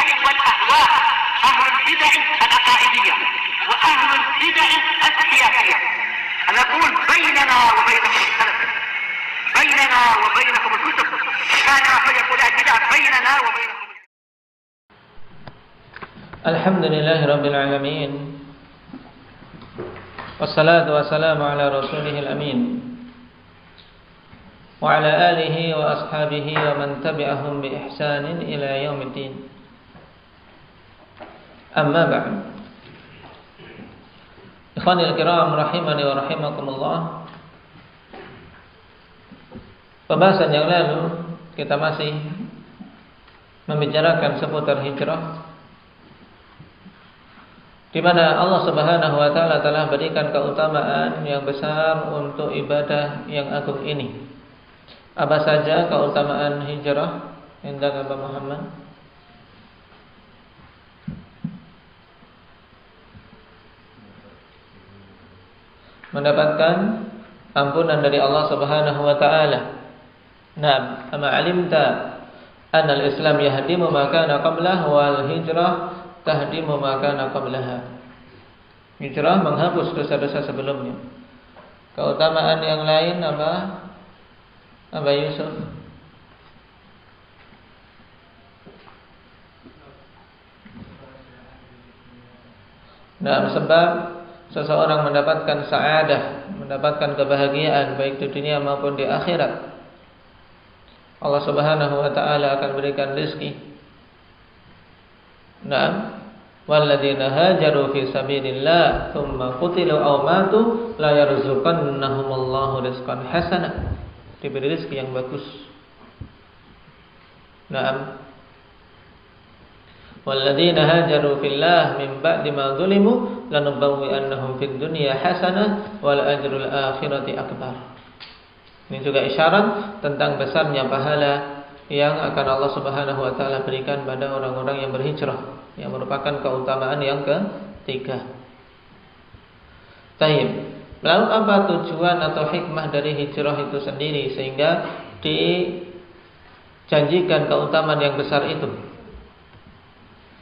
البدع والأهواء، أهل البدع العقائدية وأهل البدع السياسية. نقول بيننا وبينكم السلف، بيننا وبينكم الكتب، كان فيقول البدع بيننا وبينكم. الحمد لله رب العالمين، والصلاة والسلام على رسوله الأمين وعلى آله وأصحابه ومن تبعهم بإحسان إلى يوم الدين. أما بعد، إخواني الكرام rahimani wa rahimakumullah. Pembahasan yang lalu kita masih membicarakan seputar hijrah, di mana Allah Subhanahu wa taala telah berikan keutamaan yang besar untuk ibadah yang agung ini. Apa saja keutamaan hijrah? Indah Bapak Muhammad. Mendapatkan ampunan dari Allah Subhanahu wa taala. Naam, ama alimta anna al-Islam yahdimu ma kana qablahu wal hijrah tahdimu ma kana qablaha. Hijrah menghapus dosa-dosa sebelumnya. Keutamaan yang lain apa? Aba Yusuf. Nah, sebab seseorang mendapatkan sa'adah, mendapatkan kebahagiaan baik di dunia maupun di akhirat, Allah Subhanahu wa taala akan berikan rezeki. Naam, walladzina hajaru fi sabilillah tsumma qutilu aw matu la yarzuqannahumullahu rizqan hasana. Diberi rezeki yang bagus. Naam, walladzina hajaru fillah min ba'di ma zulimu lanubawwi'annahum fid dunya hasanah wal ajrul akhirati akbar. Ini juga isyarat tentang besarnya pahala yang akan Allah Subhanahu wa taala berikan pada orang-orang yang berhijrah, yang merupakan keutamaan yang ketiga. Taib. Lalu apa tujuan atau hikmah dari hijrah itu sendiri sehingga dijanjikan keutamaan yang besar itu?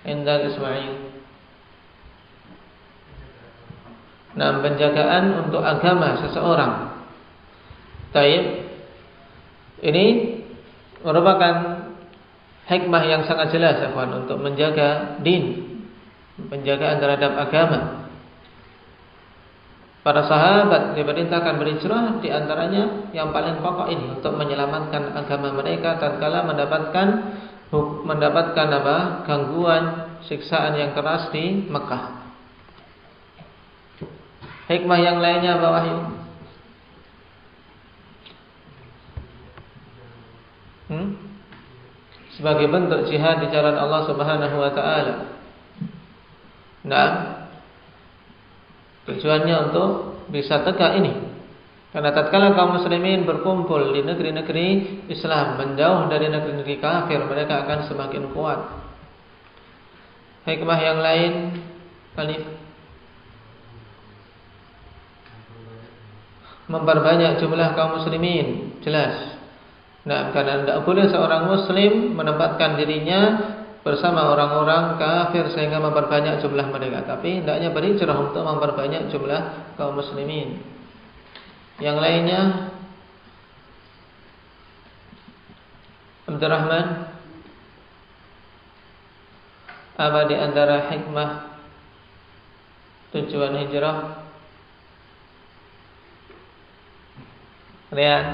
Indah Ismail. Nah, penjagaan untuk agama seseorang. Taib. Ini merupakan hikmah yang sangat jelas, ikhwan, untuk menjaga din, penjagaan terhadap agama. Para sahabat diperintahkan berhijrah, di antaranya yang paling pokok ini untuk menyelamatkan agama mereka tatkala mendapatkan gangguan, siksaan yang keras di Mekah. Hikmah yang lainnya apa, Wahyu? Sebagai bentuk jihad di jalan Allah Subhanahu wa taala. Nah, tujuannya untuk bisa tegak ini. Karena tatkala kaum muslimin berkumpul di negeri-negeri Islam, menjauh dari negeri-negeri kafir, mereka akan semakin kuat. Hikmah yang lain, Khalif, memperbanyak jumlah kaum muslimin, jelas. Nah, karena tidak boleh seorang muslim menempatkan dirinya bersama orang-orang kafir sehingga memperbanyak jumlah mereka, tapi hendaknya berhijrah untuk memperbanyak jumlah kaum muslimin. Yang lainnya, Abdurrahman, apa di antara hikmah tujuan hijrah? Rian.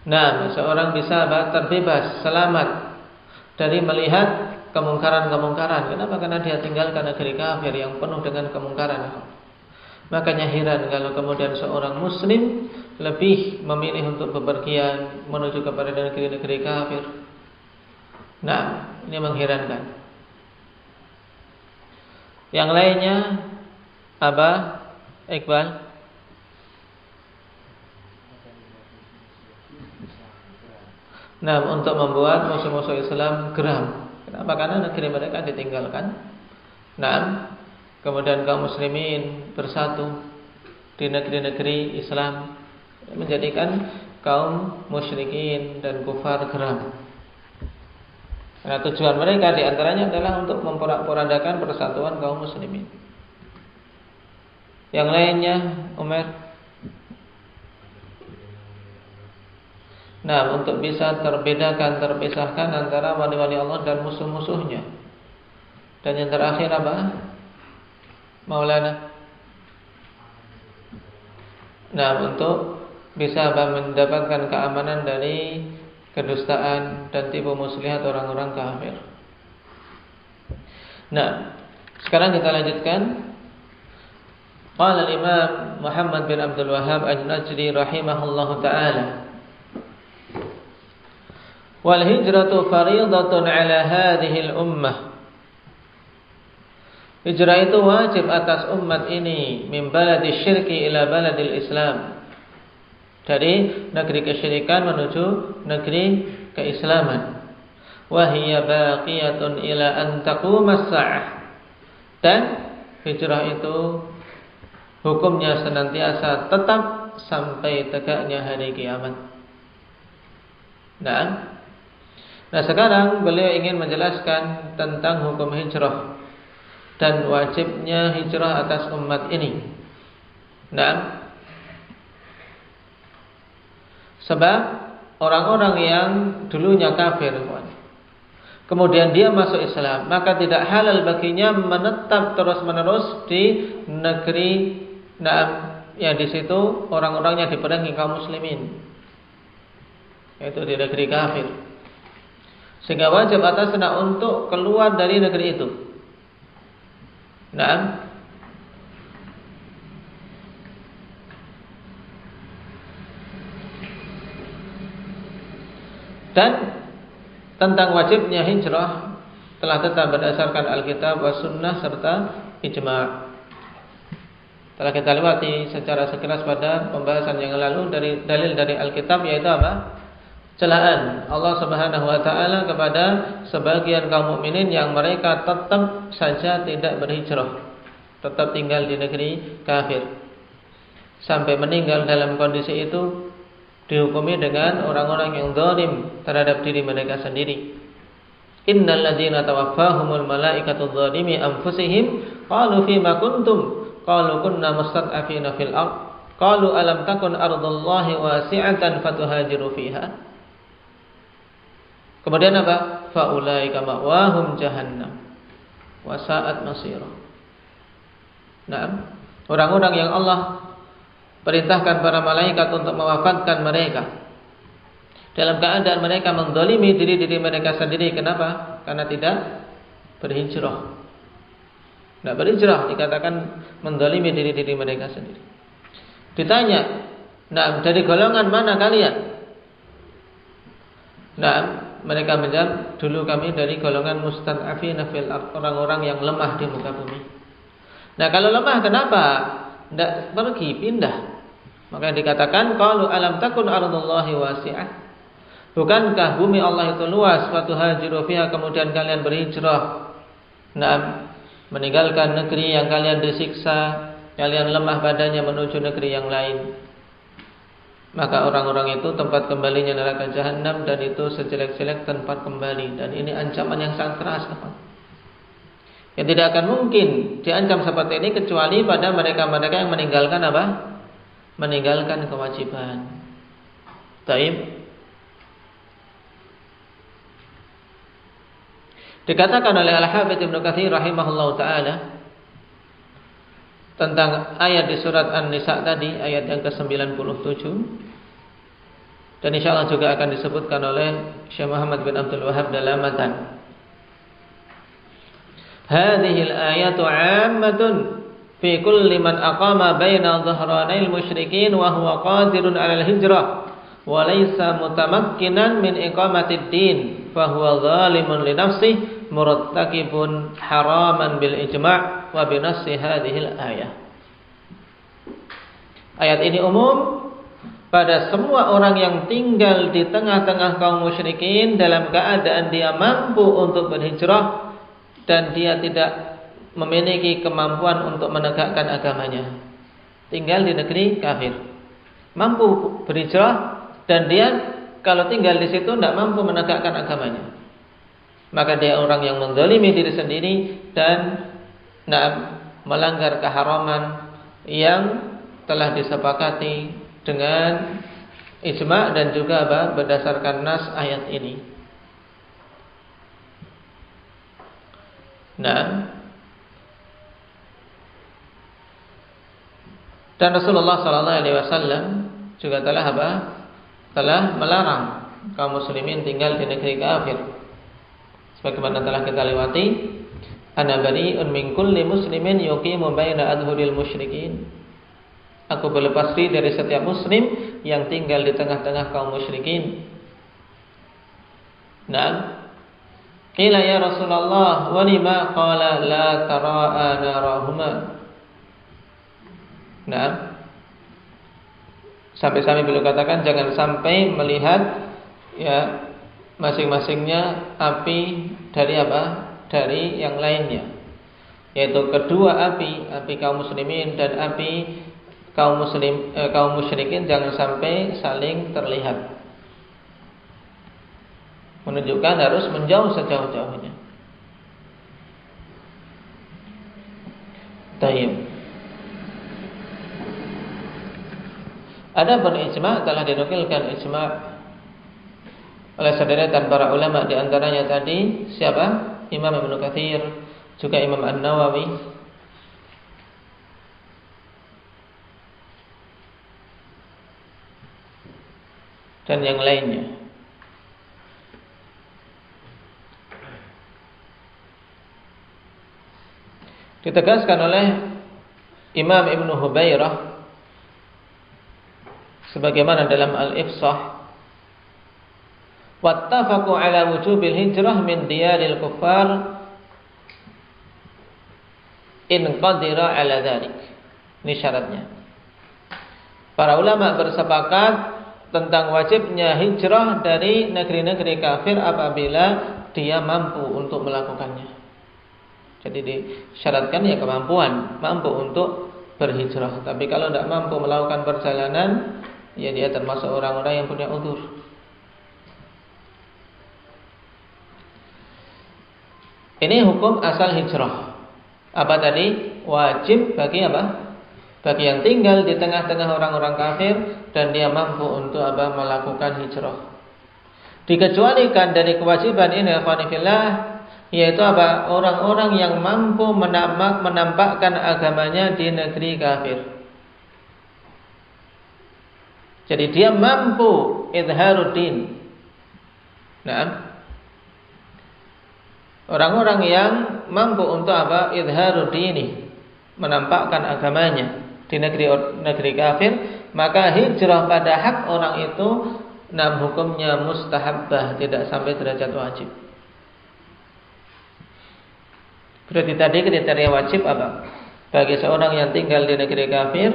Nah, seorang bisa terbebas, selamat dari melihat kemungkaran-kemungkaran. Kenapa? Karena dia tinggalkan negeri kafir yang penuh dengan kemungkaran. Makanya heran kalau kemudian seorang muslim lebih memilih untuk bepergian menuju kepada negeri-negeri kafir. Nah, ini mengherankan. Yang lainnya apa, Iqbal? Nah, untuk membuat musuh-musuh Islam geram. Kenapa? Karena negeri mereka ditinggalkan. Nah, kemudian kaum muslimin bersatu di negeri-negeri Islam, menjadikan kaum musyrikin dan kufar geram. Karena tujuan mereka diantaranya adalah untuk memporak-porandakan persatuan kaum muslimin. Yang lainnya, Umar. Nah, untuk bisa terpisahkan antara wali-wali Allah dan musuh-musuhnya. Dan yang terakhir apa? Maulana. Nah, untuk bisa mendapatkan keamanan dari kedustaan dan tipu muslihat orang-orang kafir. Nah, sekarang kita lanjutkan. Qala al-Imam Muhammad bin Abdul Wahhab An-Najdi rahimahullahu ta'ala. Wal hijratu fariidatun 'ala hadhihi al-ummah. Hijrah itu wajib atas umat ini min baladil syirki ila baladil Islam. Dari negeri kesyirikan menuju negeri keislaman. Wa hiya baqiyatun ila an taqumas sa'ah. Dan hijrah itu hukumnya senantiasa tetap sampai tegaknya hari kiamat. Nah, sekarang beliau ingin menjelaskan tentang hukum hijrah dan wajibnya hijrah atas umat ini. Nah, sebab orang-orang yang dulunya kafir, kemudian dia masuk Islam, maka tidak halal baginya menetap terus-menerus di negeri yang di situ orang-orangnya diperangi kaum muslimin, yaitu di negeri kafir. Sehingga wajib atasnya untuk keluar dari negeri itu. Nah, dan tentang wajibnya hijrah telah tetap berdasarkan Alkitab wa Sunnah serta ijma'. Telah kita lewati secara sekilas pada pembahasan yang lalu dari dalil dari Alkitab, yaitu apa? Celaan Allah Subhanahu wa taala kepada sebagian kaum mukminin yang mereka tetap saja tidak berhijrah, tetap tinggal di negeri kafir sampai meninggal dalam kondisi itu, dihukumi dengan orang-orang yang zalim terhadap diri mereka sendiri. Innal ladzina tawaffahumul malaikatu dzalimi anfusihim qalu fima kuntum qalu kunna mustad'afina fil ard qalu alam takun ardullahi wasi'atan fatuhajiru fiha. Kemudian apa? Faulaika ma'wahum jahannam wa sa'at masira. Nah, orang-orang yang Allah perintahkan para malaikat untuk mewafatkan mereka dalam keadaan mereka menzalimi diri mereka sendiri. Kenapa? Karena tidak berhijrah. Tidak berhijrah dikatakan menzalimi diri mereka sendiri. Ditanya, nah, dari golongan mana kalian? Nah, mereka menjawab, dulu kami dari golongan mustad'afina fil ard, orang-orang yang lemah di muka bumi. Nah, kalau lemah kenapa tidak pergi, pindah? Maka dikatakan qalu alam takun ardullahi wasi'ah. Bukankah bumi Allah itu luas, fatuhajiru fiha, kemudian kalian berhijrah. Nah, meninggalkan negeri yang kalian disiksa, kalian lemah badannya menuju negeri yang lain. Maka orang-orang itu tempat kembalinya neraka jahanam, dan itu sejelek-jelek tempat kembali. Dan ini ancaman yang sangat keras, kawan. Yang tidak akan mungkin diancam seperti ini kecuali pada mereka-mereka yang meninggalkan apa? Meninggalkan kewajiban. Taib. Dikatakan oleh Al-Hafidz Ibnu Katsir rahimahullahu taala tentang ayat di surat An-Nisa tadi, ayat yang ke-97, dan insyaallah juga akan disebutkan oleh Syekh Muhammad bin Abdul Wahhab dalam matan. Hadhihi al-ayatu 'ammatun fi kulli man aqama baina dhahranil musyrikin wa huwa qadirun 'ala al-hijrah wa laysa mutamakkinan min iqamatid din fa huwa zalimun li nafsihi murtakibun haraman bil ijma' wa binassi hadhil ayah. Ayat ini umum pada semua orang yang tinggal di tengah-tengah kaum musyrikin dalam keadaan dia mampu untuk berhijrah dan dia tidak memiliki kemampuan untuk menegakkan agamanya. Tinggal di negeri kafir, mampu berhijrah dan dia kalau tinggal di situ tidak mampu menegakkan agamanya, maka dia orang yang menzalimi diri sendiri dan melanggar keharaman yang telah disepakati dengan ijma' dan juga berdasarkan nas ayat ini. Dan Rasulullah SAW juga telah melarang kaum muslimin tinggal di negeri kafir. Sebagaimana telah kita lewati, ana bari'un min kulli muslimin yuqimu baina adhuril musyrikin. Aku berlepas diri dari setiap muslim yang tinggal di tengah-tengah kaum musyrikin. Qila ya Rasulullah wa lima qala la tara'a narahuma. Sampai-sampai beliau katakan jangan sampai melihat ya masing-masingnya api dari dari yang lainnya, yaitu kedua api kaum muslimin dan api kaum musyrikin jangan sampai saling terlihat, menunjukkan harus menjauh sejauh-jauhnya. Tayyib. Adapun ijma' telah dinukilkan ijma' oleh sederetan para ulama, di antaranya tadi siapa? Imam Ibnu Katsir, juga Imam An-Nawawi. Dan yang lainnya. Ditegaskan oleh Imam Ibnu Hubairah sebagaimana dalam Al-Ifsah, wattafaqu ala wujubil hijrah min diyaril kuffar in qadira ala dzalik. Ini syaratnya. Para ulama bersepakat tentang wajibnya hijrah dari negeri-negeri kafir apabila dia mampu untuk melakukannya. Jadi disyaratkan ya kemampuan, mampu untuk berhijrah. Tapi kalau tidak mampu melakukan perjalanan, ya dia termasuk orang-orang yang punya uzur. Ini hukum asal hijrah. Apa tadi? Wajib bagi apa? Bagi yang tinggal di tengah-tengah orang-orang kafir dan dia mampu untuk melakukan hijrah. Dikecualikan dari kewajiban ini, ikhwanifillah, yaitu orang-orang yang mampu menampakkan agamanya di negeri kafir. Jadi dia mampu izharuddin. Orang-orang yang mampu untuk izharuddini, menampakkan agamanya di negeri kafir, maka hijrah pada hak orang itu hukumnya mustahabbah, tidak sampai derajat wajib. Berarti tadi kriteria wajib apa? Bagi seorang yang tinggal di negeri kafir,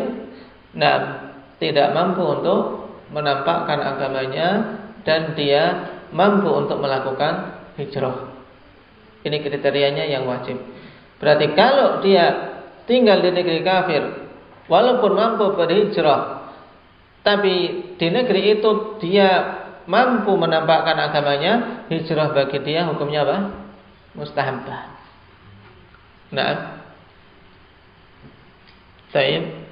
tidak mampu untuk menampakkan agamanya dan dia mampu untuk melakukan hijrah. Ini kriterianya yang wajib. Berarti kalau dia tinggal di negeri kafir, walaupun mampu berhijrah, tapi di negeri itu dia mampu menampakkan agamanya, hijrah bagi dia hukumnya apa? Mustahabbah. Baik.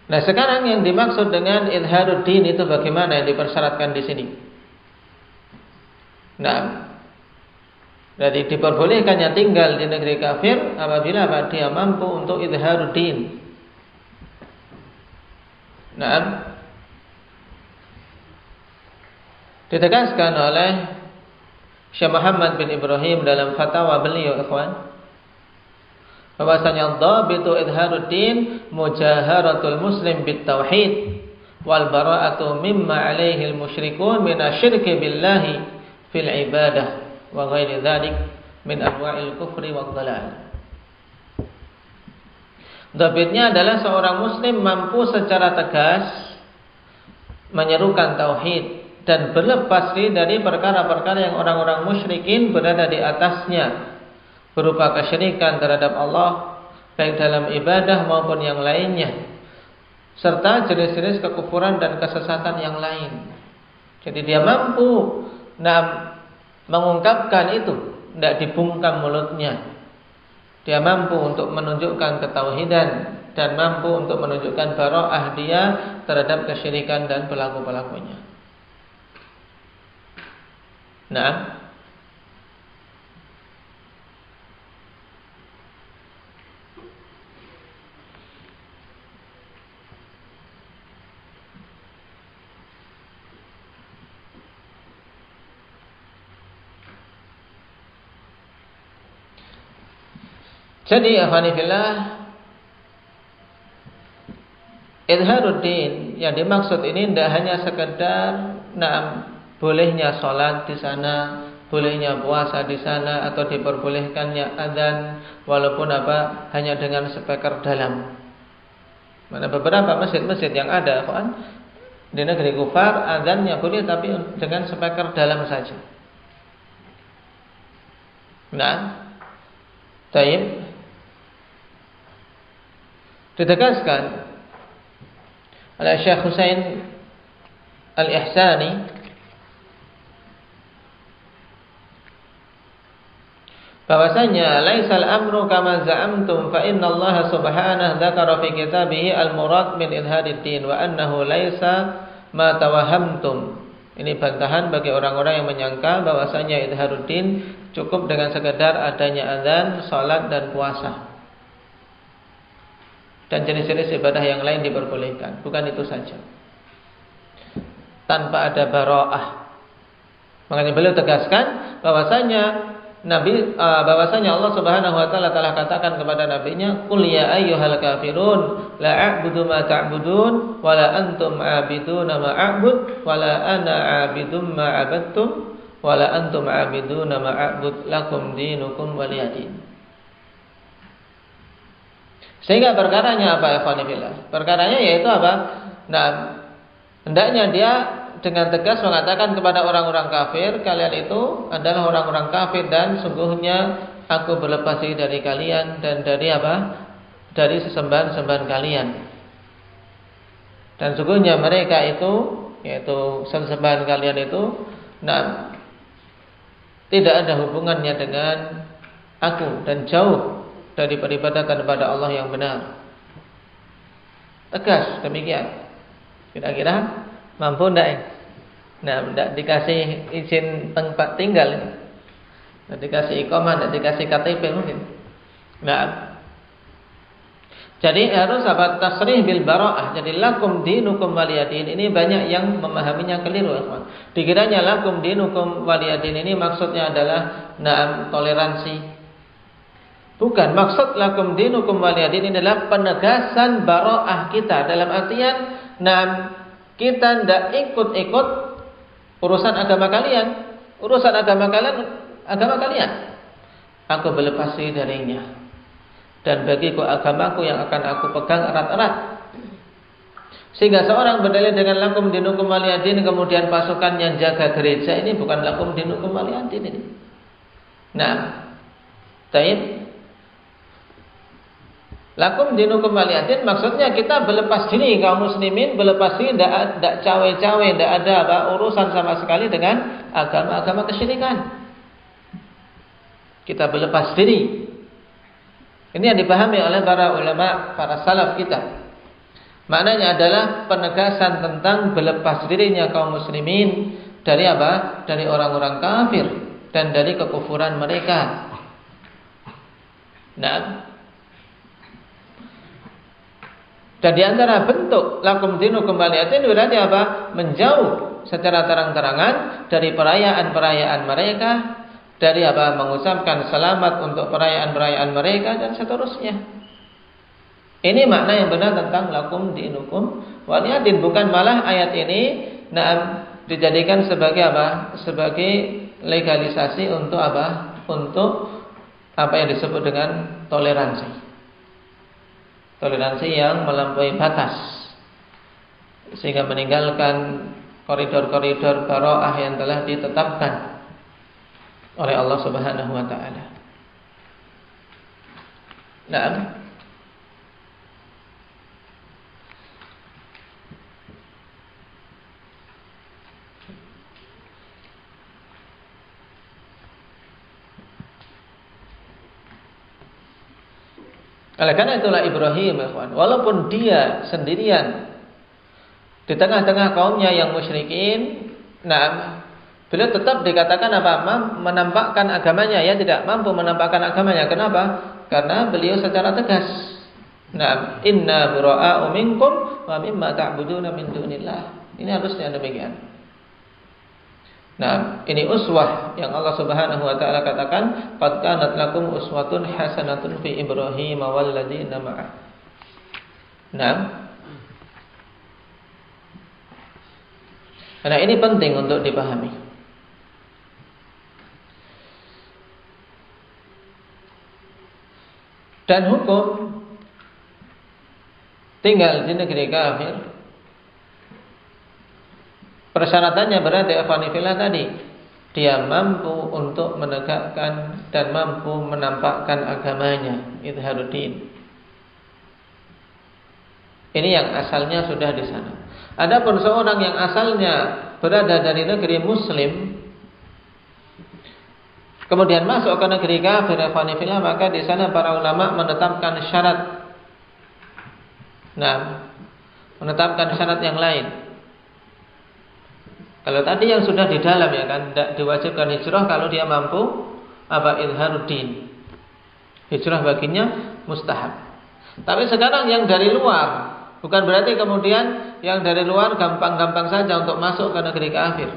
Nah, sekarang yang dimaksud dengan izharuddin itu bagaimana yang dipersyaratkan di sini? Jadi diperbolehkannya tinggal di negeri kafir apabila dia mampu untuk izharuddin. Ditegaskan oleh Syekh Muhammad bin Ibrahim dalam fatwa beliau, ikhwan, bahwasanya dhabitu izharuddin mujaharatul muslim bit tauhid wal bara'atu mimma 'alaihi al musyrikun min asyirki billahi fil ibadah wa ghairi dzalik min anwa'il kufri wad dhalal. Dhabitnya adalah seorang muslim mampu secara tegas menyerukan tauhid dan berlepas diri dari perkara-perkara yang orang-orang musyrikin berada di atasnya, berupa kesyirikan terhadap Allah, baik dalam ibadah maupun yang lainnya, serta jenis-jenis kekufuran dan kesesatan yang lain. Jadi dia mampu mengungkapkan itu, tidak dibungkam mulutnya. Dia mampu untuk menunjukkan ketauhidan dan mampu untuk menunjukkan bara'ah dia terhadap kesyirikan dan pelaku-pelakunya. Nah, jadi akhwanifillah, izharuddin yang dimaksud ini tidak hanya sekedar bolehnya sholat di sana, bolehnya puasa di sana, atau diperbolehkannya adzan walaupun hanya dengan speaker dalam. Mana beberapa masjid-masjid yang ada di negeri kufar adzannya boleh tapi dengan speaker dalam saja. Nah, taib ditegaskan oleh Syekh Husain Al-Ihsani bahwasanya laisal amru kama za'amtum fa inna Allah subhanahu dzakara fi kitabih al-murad min idhadid din wa annahu laisa ma tawahamtum. Ini bantahan bagi orang-orang yang menyangka bahwasanya idharuddin cukup dengan sekedar adanya azan, salat dan puasa. Dan jenis-jenis ibadah yang lain diperbolehkan. Bukan itu saja. Tanpa ada bara'ah. Makanya beliau tegaskan bahwasanya bahwasanya Allah Subhanahu wa taala telah katakan kepada nabinya, "Qul ya ayyuhal kafirun la a'budu ma ta'budun wa la antum 'abiduna ma a'bud wa la ana 'abidum ma 'abadtum wa la antum 'abiduna ma a'bud lakum dinukum waliyadin." Sehingga perkaranya apa, ikhwan fillah? Perkaranya yaitu apa? Hendaknya dia dengan tegas mengatakan kepada orang-orang kafir, kalian itu adalah orang-orang kafir dan sungguhnya aku berlepas diri dari kalian dan dari dari sesembahan-sembahan kalian. Dan sungguhnya mereka itu, yaitu sesembahan kalian itu, tidak ada hubungannya dengan aku dan jauh dari peribadatan kepada Allah yang benar. Tegas demikian. Kira-kira mampu enggak? Enggak dikasih izin tempat tinggal, enggak dikasih iqamah, enggak dikasih KTP mungkin. Jadi harus tasrih bil bara'ah. Jadi lakum dinukum waliyadin ini banyak yang memahaminya keliru, teman. Dikiranya lakum dinukum waliyadin ini maksudnya adalah toleransi. Bukan, maksud lakum dinukum waliyadin ini adalah penegasan bara'ah kita dalam artian kita tidak ikut-ikut urusan agama kalian. Urusan agama kalian. Aku berlepas diri darinya. Dan bagiku agamaku yang akan aku pegang erat-erat. Sehingga seorang berdalil dengan lakum dinukum waliyadin, kemudian pasukan yang jaga gereja ini bukan lakum dinukum waliyadin ini. Taib. Lakum dinukum waliyadin maksudnya kita berlepas diri, kaum muslimin berlepas diri, tidak cawe-cawe, tidak ada urusan sama sekali dengan agama-agama kesyirikan. Kita berlepas diri. Ini yang dipahami oleh para ulama, para salaf kita. Maknanya adalah penegasan tentang berlepas dirinya kaum muslimin dari dari orang-orang kafir dan dari kekufuran mereka. Dan di antara bentuk lakum dinukum waliyadin berarti menjauh secara terang-terangan dari perayaan-perayaan mereka, dari mengucapkan selamat untuk perayaan-perayaan mereka dan seterusnya. Ini makna yang benar tentang lakum dinukum waliyadin. Bukan malah ayat ini dijadikan sebagai sebagai legalisasi untuk untuk yang disebut dengan toleransi. Toleransi yang melampaui batas sehingga meninggalkan koridor-koridor bara'ah yang telah ditetapkan oleh Allah Subhanahu wa taala. Oleh karena itulah Ibrahim, walaupun dia sendirian di tengah-tengah kaumnya yang musyrikin, beliau tetap dikatakan menampakkan agamanya, ya tidak mampu menampakkan agamanya. Kenapa? Karena beliau secara tegas, inna bura'a'u minkum wa mimma ta'buduna min dunillah. Ini harusnya demikian. Ini uswah yang Allah Subhanahu wa taala katakan, qad kanat lakum uswatun hasanatun fi Ibrahim wal ladzina ma'ah. Karena ini penting untuk dipahami. Dan hukum tinggal di negeri kafir, persyaratannya berarti afanifillah tadi, dia mampu untuk menegakkan dan mampu menampakkan agamanya, izharuddin. Ini yang asalnya sudah di sana. Adapun seorang yang asalnya berada dari negeri muslim kemudian masuk ke negeri kafir, afanifillah, maka di sana para ulama menetapkan syarat. Menetapkan syarat yang lain. Kalau tadi yang sudah di dalam, ya kan, tidak diwajibkan hijrah kalau dia mampu izharuddin. Hijrah baginya mustahab. Tapi sekarang yang dari luar, bukan berarti kemudian yang dari luar gampang-gampang saja untuk masuk ke negeri kafir.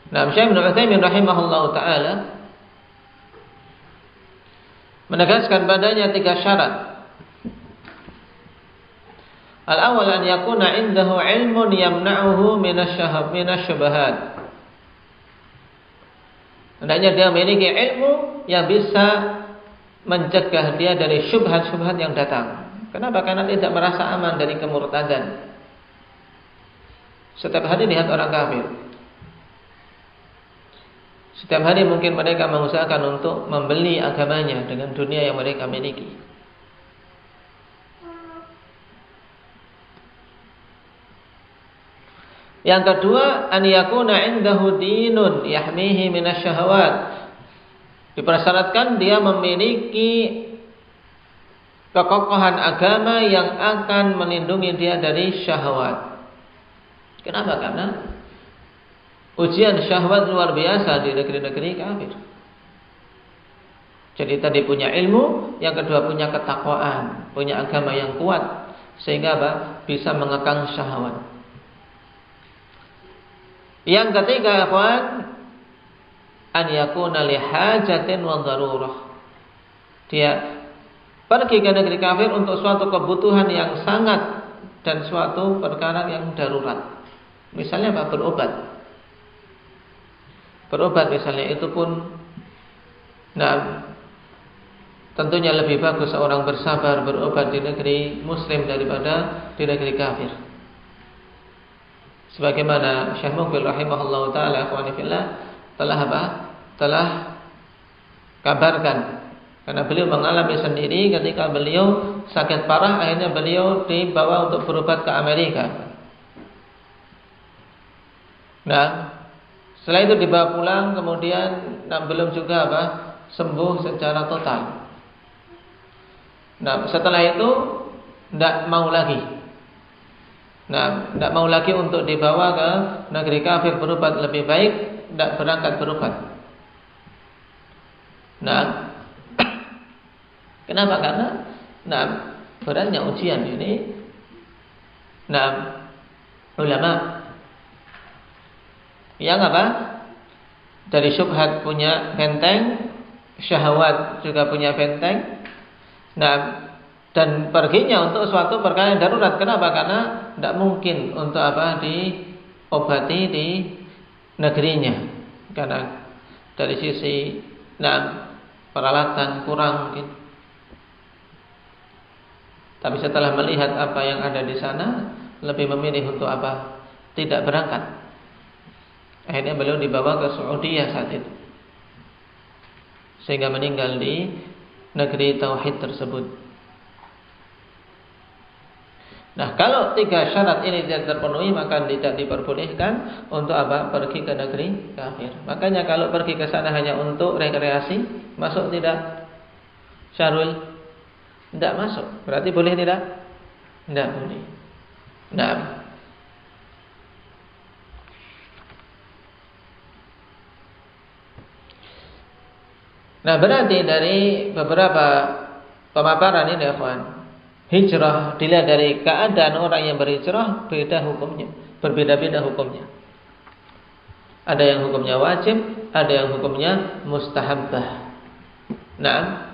Syekh Ibnu Utsaimin rahimahullahu taala menegaskan padanya 3 syarat. Al-awwal an yakuna indahu ilmun yamna'uhu minasyubahat. Hendaknya dia memiliki ilmu yang bisa mencegah dia dari syubhat-syubhat yang datang. Kenapa? Karena tidak merasa aman dari kemurtadan. Setiap hari lihat orang kafir. Setiap hari mungkin mereka mengusahakan untuk membeli agamanya dengan dunia yang mereka miliki. Yang kedua, an yakuna indahu dinun yahmihi minasyahawat. Dipersyaratkan dia memiliki kekokohan agama yang akan melindungi dia dari syahwat. Kenapa? Karena ujian syahwat luar biasa di negeri-negeri kafir. Jadi tadi punya ilmu, yang kedua punya ketakwaan, punya agama yang kuat, sehingga bisa mengekang syahwat. Yang ketiga, an yakuna li hajatin wa darurah. Dia pergi ke negeri kafir untuk suatu kebutuhan yang sangat dan suatu perkara yang darurat. Misalnya berobat. Berobat misalnya, itu pun tentunya lebih bagus seorang bersabar berobat di negeri muslim daripada di negeri kafir. Sebagaimana Syekh Muqbil rahimahullah taala telah kabarkan, karena beliau mengalami sendiri ketika beliau sakit parah, akhirnya beliau dibawa untuk berobat ke Amerika. Setelah itu dibawa pulang, kemudian belum juga sembuh secara total. Setelah itu tidak mau lagi. Tidak mau lagi untuk dibawa ke negeri kafir berobat, lebih baik tidak berangkat berobat. Kenapa? Karena beratnya ujian ini. Ulama yang dari syubhat punya benteng, syahwat juga punya benteng. Dan perginya untuk suatu perkara yang darurat. Kenapa? Karena tidak mungkin untuk diobati di negerinya. Karena dari sisi peralatan kurang mungkin. Tapi setelah melihat apa yang ada di sana, lebih memilih untuk tidak berangkat. Akhirnya beliau dibawa ke Saudi saat itu, sehingga meninggal di negeri tauhid tersebut. Kalau 3 syarat ini tidak terpenuhi, maka tidak diperbolehkan untuk pergi ke negeri kafir. Makanya kalau pergi ke sana hanya untuk rekreasi, masuk tidak? Syarul, tidak masuk. Berarti boleh tidak? Tidak boleh. Nah, berarti dari beberapa pemaparan ini, ikhwan, hijrah dilihat dari keadaan orang yang berhijrah beda hukumnya, berbeda-beda hukumnya. Ada yang hukumnya wajib, ada yang hukumnya mustahabbah. Nah,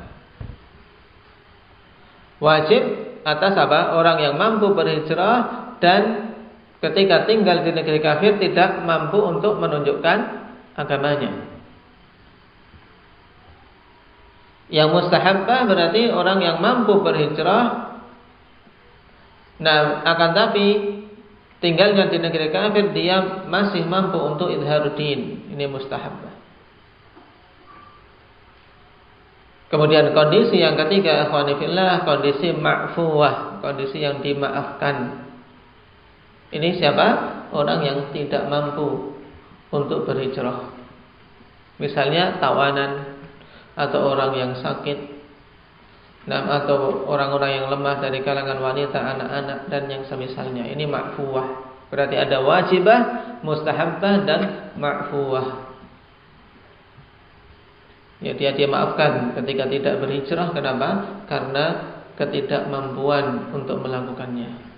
wajib atas apa? Orang yang mampu berhijrah dan ketika tinggal di negeri kafir tidak mampu untuk menunjukkan agamanya. Yang mustahabbah berarti orang yang mampu berhijrah, nah akan tapi tinggalnya di negeri kafir dia masih mampu untuk izharuddin. Ini mustahabbah. Kemudian kondisi yang ketiga, ikhwani fillah, kondisi ma'fuwah, kondisi yang dimaafkan. Ini siapa? Orang yang tidak mampu untuk berhijrah. Misalnya tawanan, atau orang yang sakit, atau orang-orang yang lemah dari kalangan wanita, anak-anak dan yang semisalnya. Ini ma'fuwah. Berarti ada wajibah, mustahabbah dan ma'fuwah. Ya, dia maafkan ketika tidak berhijrah. Kenapa? Karena ketidakmampuan untuk melakukannya.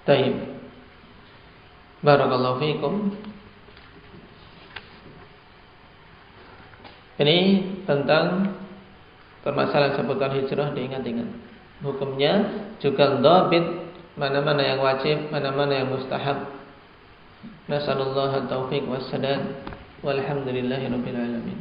Taib. Barakallahu fiikum. Ini tentang permasalahan seputar hijrah, diingat-ingat. Hukumnya juga dhabit, mana-mana yang wajib, mana-mana yang mustahab. Nasallallahu at-taufiq was-sadad. Walhamdulillahirabbil alamin.